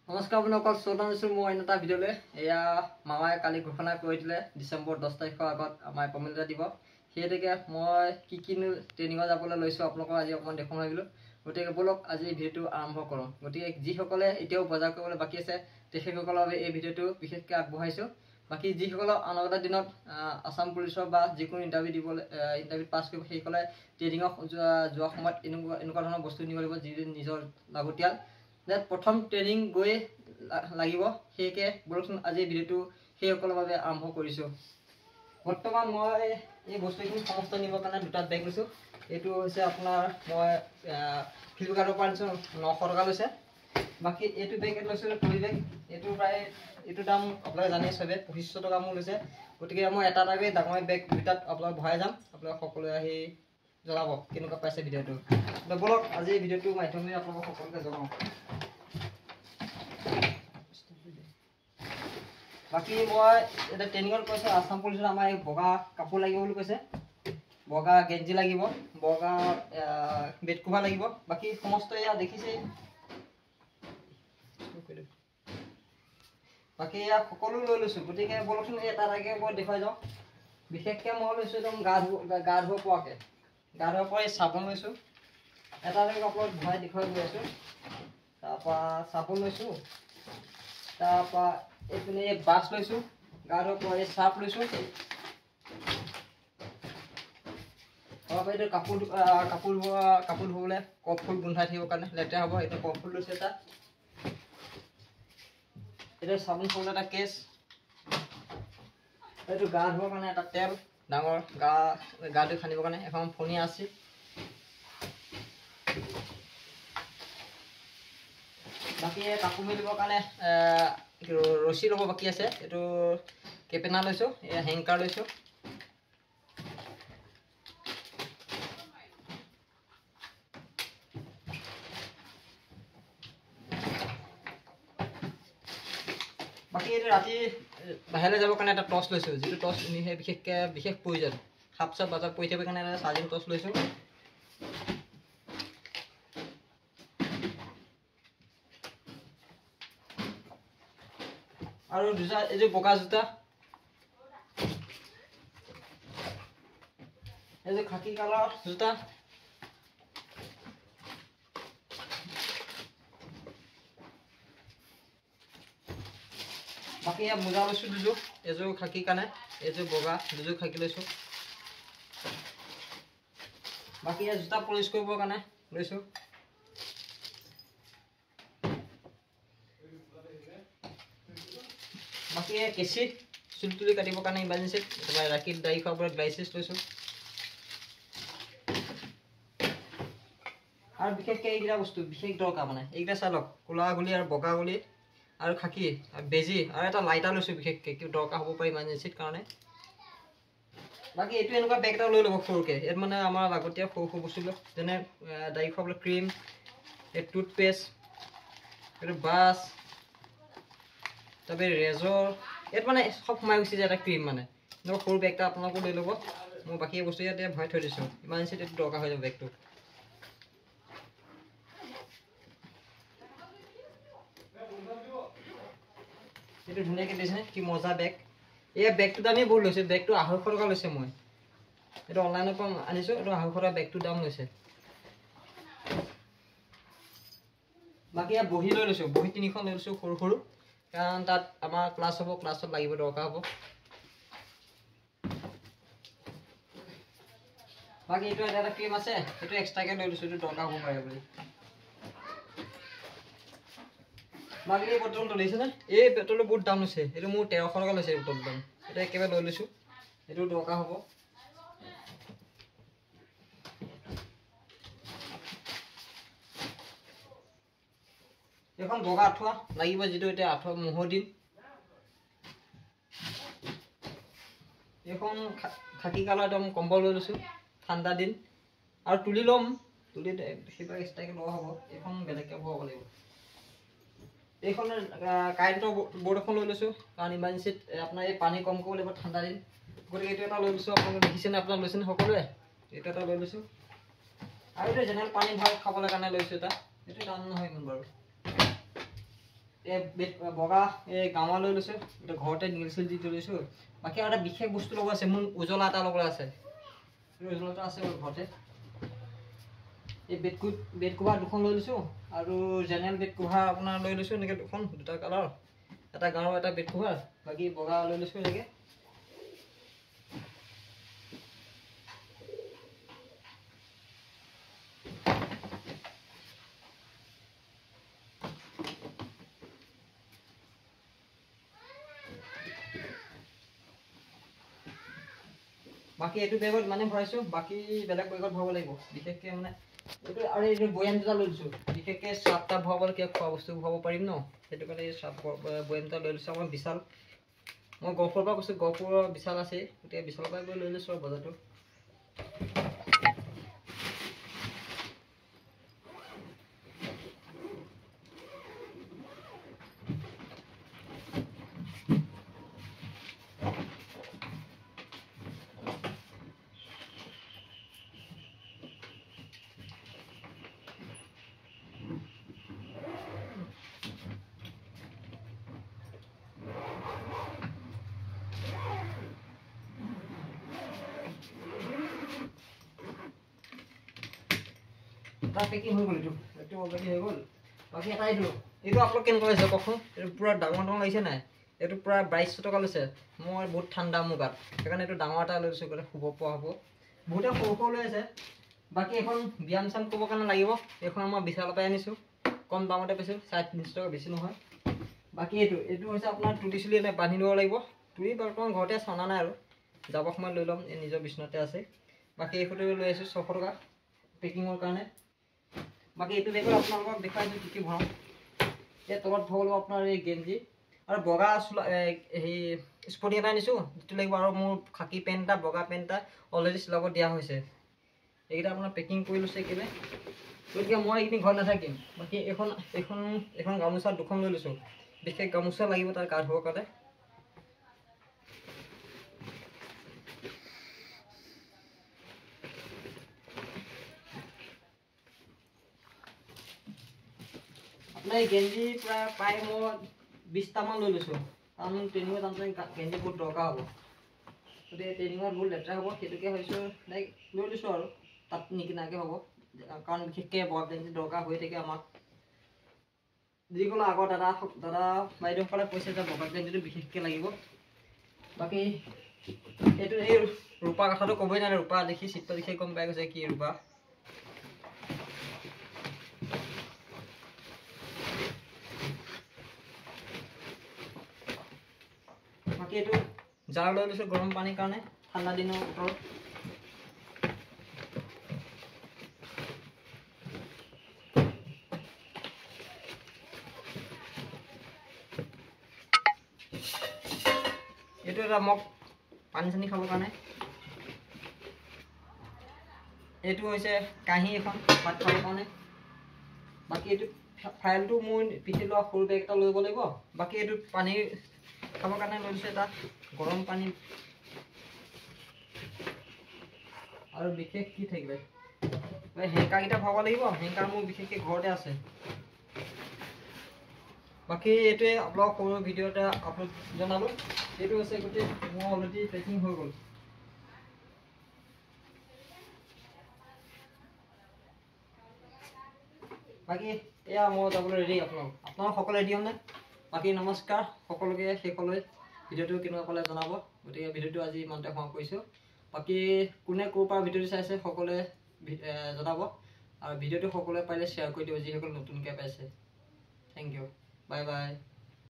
নমস্কাৰ আপোনালোকক স্বাগতম জনাইছোঁ মোৰ অন্য এটা ভিডিঅ'লৈ। এয়া মামাই কালি ঘোষণা কৰি দিলে ডিচেম্বৰ 10 তাৰিখৰ আগত আমাৰ এপইণ্টমেণ্ট এটা দিব। সেইটোকে মই কিনো ট্ৰেইনিঙত যাবলৈ লৈছোঁ আপোনালোকক আজি অকণমান দেখুৱাম ভাবিলোঁ। গতিকে ব'লক আজি ভিডিঅ'টো আৰম্ভ কৰোঁ। গতিকে যিসকলে এতিয়াও বজাৰ কৰিবলৈ বাকী আছে তেখেতসকলৰ বাবে এই ভিডিঅ'টো বিশেষকৈ আগবঢ়াইছোঁ। বাকী যিসকলৰ অনাগত দিনত আছাম পুলিচৰ বা যিকোনো ইণ্টাৰভিউত পাছ কৰিব সেইসকলে ট্ৰেইনিঙত যোৱা সময়ত এনেকুৱা ধৰণৰ বস্তু নিব লাগিব যি নিজৰ লাগতিয়াল। যে প্ৰথম ট্ৰেইনিং গৈ লাগিব, সেইকে বলকচোন আজি ভিডিঅ'টো সেইসকলৰ বাবে আৰম্ভ কৰিছোঁ। বৰ্তমান মই এই বস্তুখিনি সমস্ত নিবৰ কাৰণে দুটা বেগ লৈছোঁ। এইটো হৈছে আপোনাৰ মই ফ্লিপকাৰ্টৰ পৰা আনিছোঁ, 900 টকা লৈছে। বাকী এইটো বেগ লৈছোঁ পলি বেগ, এইটো দাম আপোনালোকে জানেই চবে 2500 টকা মোৰ লৈছে। গতিকে মই এটাকৈ ডাঙৰ বেগ দুটাত আপোনালোক ভৰাই যাম। আপোনালোক সকলোৱে আহি জনাব কেনেকুৱা পাইছে ভিডিঅ'টো। বলক আজি ভিডিঅ'টো মাধ্যমেৰে আপোনালোকক সকলোকে জনাওঁ। বাকী মই এতিয়া ট্ৰেইনিঙত কৈছে আছাম পুলিচত আমাৰ এই বগা কাপোৰ লাগিব বুলি কৈছে, বগা গেঞ্জি লাগিব, বগা বেড কভাৰ লাগিব। বাকী সমস্ত এয়া দেখিছেই, বাকী এয়া সকলো লৈ লৈছোঁ। গতিকে বলকচোন এটা এটাকৈ মই দেখুৱাই যাওঁ। বিশেষকৈ মই লৈছোঁ একদম গা ধুব পৰাকৈ, গা ধুব পৰা এই চাবোন লৈছোঁ। এটা এটাকৈ আপোনাক ভৰাই দেখুৱাই গৈ আছোঁ। তাৰপৰা চাবোন লৈছোঁ, তাৰপৰা এইপিনে এই ব্ৰাছ লৈছোঁ, গা ধুব পৰা এই চাৰ্ফ লৈছোঁ। তাৰপৰা এইটো কাপোৰ ধুবলৈ কপ ফুল গোন্ধাই থাকিবৰ কাৰণে লেতেৰা হ'ব, এইটো কপ ফুল লৈছোঁ এটা। এইটো চাবোন খাবলৈ এটা কেছ, এইটো গা ধুবৰ কাৰণে এটা তেল ডাঙৰ, গাটো সানিবৰ কাৰণে এখন ফণী আছে। বাকী কাপোৰ মেলিবৰ কাৰণে ৰছী ল'ব বাকী আছে। এইটো কেপেনা লৈছোঁ, এয়া হেংকাৰ লৈছোঁ। বাকী এইটো ৰাতি বাহিৰলৈ যাবৰ কাৰণে এটা টৰ্চ লৈছোঁ, যিটো টৰ্চ বিশেষ প্ৰয়োজন। সাপ চাপ বাজাৰত পৰি থাকিবৰ কাৰণে এটা চাৰ্জিং টৰ্চ লৈছোঁ। আৰু দুটা এইযোৰ বগা জোতা, এইযোৰ খাকী কালাৰ জোতা। বাকী এয়া মোজা লৈছোঁ দুযোৰ, এযোৰ খাকী কাৰণে, এযোৰ বগা, দুযোৰ খাকী লৈছোঁ। বাকী এয়া জোতা পলিচ কৰিবৰ কাৰণে লৈছোঁ। বাকী এয়া কেঁচি চুলি তুলি কাটিবৰ কাৰণে ইমাৰ্জেঞ্চিত, তাৰপৰা ৰাখি দাঢ়ি খোৱাৰ গ্লাইচেছ লৈছোঁ। আৰু বিশেষকৈ এইকেইটা বস্তু বিশেষ দৰকাৰ, মানে এইকেইটা চাই লওক, ক'লা গুলি আৰু বগা গুলি আৰু খাকী বেজি আৰু এটা লাইটাৰ লৈছোঁ, বিশেষকৈ কিয় দৰকাৰ হ'ব পাৰে ইমাৰ্জেঞ্চিত কাৰণে। বাকী এইটো এনেকুৱা বেগ এটা লৈ ল'ব সৰুকৈ, ইয়াত মানে আমাৰ লাগতীয়াল সৰু বস্তুবিলাক যেনে দাঢ়ি খোৱাবলৈ ক্ৰীম, এই টুথপেষ্ট, এইটো ব্ৰাছ, তাৰপৰা ৰেজৰ, ইয়াত মানে চব সোমাই গুচি যায় এটা ক্ৰীম। মানে এনেকুৱা সৰু বেগ এটা আপোনালোকো লৈ ল'ব। মই বাকী বস্তু ইয়াতে ভৰাই থৈ দিছোঁ, ইমাৰ্জেঞ্চিত এইটো দৰকাৰ হৈ যাব বেগটো। এইটো ধুনীয়াকৈ দিছে, কি মজা বেগ। এই বেগটোৰ দামেই বহুত লৈছে, বেগটো 250 টকা লৈছে। মই এইটো অনলাইনৰ পৰা আনিছোঁ, এইটো 250 টকা বেগটোৰ দাম লৈছে। বাকী ইয়াত বহি লৈ লৈছোঁ, বহি 3খন লৈ লৈছোঁ সৰু সৰু, কাৰণ তাত আমাৰ ক্লাছ হ'ব, ক্লাছত লাগিব, দৰকাৰ হ'ব। বাকী এইটো এটা ক্ৰীম আছে, সেইটো এক্সট্ৰাকৈ লৈ লৈছোঁ, এইটো দৰকাৰ হ'ব পাৰে বুলি। বাকী এই বটলটো লৈছেনে, এই বটলটো বহুত দাম লৈছে, এইটো মোৰ 1300 টকা লৈছে। এই বটলটোৰ দাম এইটো একেবাৰে লৈ লৈছোঁ, এইটো দৰকাৰ হ'ব। এইখন বগা আঁঠুৱা লাগিব, যিটো এতিয়া আঁঠুৱা মহৰ দিন। এইখন খাকী কালাৰ একদম কম্বল লৈ লৈছোঁ, ঠাণ্ডা দিন। আৰু তুলি ল'ম, তুলি সেইবিলাক এক্সট্ৰাকৈ লোৱা হ'ব, এইখন বেলেগকৈ ভৰাব লাগিব। এইখন কাৰেণ্টৰ বৰ্ড এখন লৈ লৈছোঁ, কাৰণ ইমাৰ্জেঞ্চিত আপোনাৰ এই পানী কম কৰিব লাগিব ঠাণ্ডা দিন। গতিকে এইটো এটা লৈ লৈছোঁ। আপোনালোকে দেখিছেনে, আপোনালোকে লৈছেনে সকলোৱে? এইটো এটা লৈ লৈছোঁ। আৰু এইটো জেনেৰেল পানী ভৰাই খাবলৈ কাৰণে লৈছোঁ এটা, এইটো দাম নহয় ইমান বাৰু। বগা এই গাঁৱৰ লৈ লৈছোঁ, এতিয়া ঘৰতে নীল চিল দি লৈছোঁ। বাকী আৰু এটা বিশেষ বস্তু লগৰ আছে, মোৰ উজ্জ্বলা এটা লগৰ আছে, উজ্জ্বলাটা আছে মোৰ ঘৰতে। এই বেড কভাৰ দুখন লৈ লৈছোঁ, আৰু জেনেৰেল বেড কভাৰ আপোনাৰ লৈ লৈছোঁ এনেকৈ দুখন, দুটা কালাৰ, এটা গাঁৱৰ এটা বেড কভাৰ, বাকী বগা লৈ লৈছোঁ এনেকৈ। বাকী এইটো বেগত মানে ভৰাইছোঁ, বাকী বেলেগ বেগত ভৰাব লাগিব বিশেষকৈ মানে এইটো। আৰু এইটো বৈয়াম দুটা লৈ লৈছোঁ, বিশেষকৈ চাপ তাপ ভৰাবলৈ কিবা খোৱা বস্তু ভৰাব পাৰিম ন, সেইটো কাৰণে এই চাপ বৈয়াম দুটা লৈ লৈছোঁ। আমাৰ বিশাল, মই গহপুৰৰ পৰা কৈছোঁ, গহপুৰৰ বিশাল আছে, গতিকে বিশালৰ পৰা গৈ লৈ লৈছোঁ আৰু বজাৰটো। এটা পেকিং হৈ গ'ল, এইটো অলৰেডি হৈ গ'ল। বাকী এটা এইটো আপোনাক কেনেকুৱা লাগিছে কওকচোন, এইটো পূৰা ডাঙৰ ডাঙৰ লাগিছে নাই? এইটো পূৰা 2200 টকা লৈছে। মই বহুত ঠাণ্ডা মোৰ গাত, সেইকাৰণে এইটো ডাঙৰ এটা লৈ লৈছোঁ, গ'লে শুব পৰা হ'ব। বহুতে সৰু সৰু লৈ আছে। বাকী এখন ব্যায়াম চাম কৰিবৰ কাৰণে লাগিব, এইখন মই বিশালৰ পৰাই আনিছোঁ, কম দামতে পাইছোঁ, 350 টকা, বেছি নহয়। বাকী এইটো হৈছে আপোনাৰ তুলি চুলি এনে বান্ধি দিব লাগিব। তুলি বৰ্তমান ঘৰতে চনা নাই, আৰু যাব সময়ত লৈ ল'ম, এই নিজৰ বিচনাতে আছে। বাকী এইটো লৈ আহিছোঁ 600 টকা পেকিঙৰ কাৰণে। বাকী এইটো বেগত আপোনালোকক দেখুৱাইছোঁ কি কি ভৰাওঁ। এই তলত ভৰাব আপোনাৰ এই গেঞ্জি আৰু বগা হেৰি স্পৰ্টিং এটা আনিছোঁ, যিটো লাগিব। আৰু মোৰ খাকী পেণ্ট এটা, বগা পেণ্ট এটা অলৰেডি চিলাব দিয়া হৈছে। এইকেইটা আপোনাৰ পেকিং কৰি লৈছে একেবাৰে, গতিকে মই এইখিনি ঘৰত নাথাকিম। বাকী এখন গামোচা দুখন লৈ লৈছোঁ, বিশেষ গামোচা লাগিব তাৰ গা ধুবৰ কাৰণে। আপোনাৰ এই গেঞ্জি প্ৰায় মই 20টামান লৈ লৈছোঁ, কাৰণ ট্ৰেইনিঙত আপোনাৰ গেঞ্জি বহুত দৰকাৰ হ'ব। গতিকে ট্ৰেইনিঙত বহুত লেতেৰা হ'ব, সেইটোকে ভাবিছোঁ লাইক লৈ লৈছোঁ, আৰু তাত নিকিনাকৈ হ'ব, কাৰণ বিশেষকৈ বগা গেঞ্জি দৰকাৰ হৈ থাকে আমাক। যিকোনো আগৰ দাদা বাইদেউসকলে কৈছে যে বগা গেঞ্জিটো বিশেষকৈ লাগিব। বাকী এইটো এই ৰূপা কথাটো ক'বই নাই, ৰূপা দেখি চিত্ৰ দেখি গম পাই গৈছে কি ৰূপা। বাকী এইটো জাৰ লৈ লৈছোঁ গৰম পানীৰ কাৰণে, ঠাণ্ডা দিনৰ বতৰত। এইটো এটা মগ পানী চানী খাবৰ কাৰণে। এইটো হৈছে কাঁহী এখন ভাত খাবৰ কাৰণে। বাকী এইটো ফাইলটো মোৰ পিঠি লোৱা সৰু বেগ এটা লৈ যাব লাগিব। বাকী এইটো পানী খাবৰ কাৰণে লৈ লৈছোঁ এটা গৰম পানী। আৰু বিশেষ কি থাকিলে, হেংকাৰকেইটা ভৰাব লাগিব, হেংকাৰ মোৰ বিশেষকৈ ঘৰতে আছে। বাকী এইটোৱে আপোনাক সৰু ভিডিঅ' এটা আপলোড জনালোঁ। এইটো হৈছে গোটেই মোৰ অলৰেডি পেকিং হৈ গ'ল। বাকী এয়া মই যাবলৈ ৰেডি, আপোনালোক সকলোৱে ৰেডি হ'লনে? বাকী নমস্কাৰ সকলোকে, শেষলৈ ভিডিঅ'টো কেনেকুৱা পালে জনাব। গতিকে ভিডিঅ'টো আজি ইমানতে সমাপ্ত কৰিছোঁ। বাকী কোনে ক'ৰ পৰা ভিডিঅ'টো চাইছে সকলোৱে জনাব, আৰু ভিডিঅ'টো সকলোৱে পাৰিলে শ্বেয়াৰ কৰি দিব, যিসকল নতুনকৈ পাইছে। Thank you, bye by.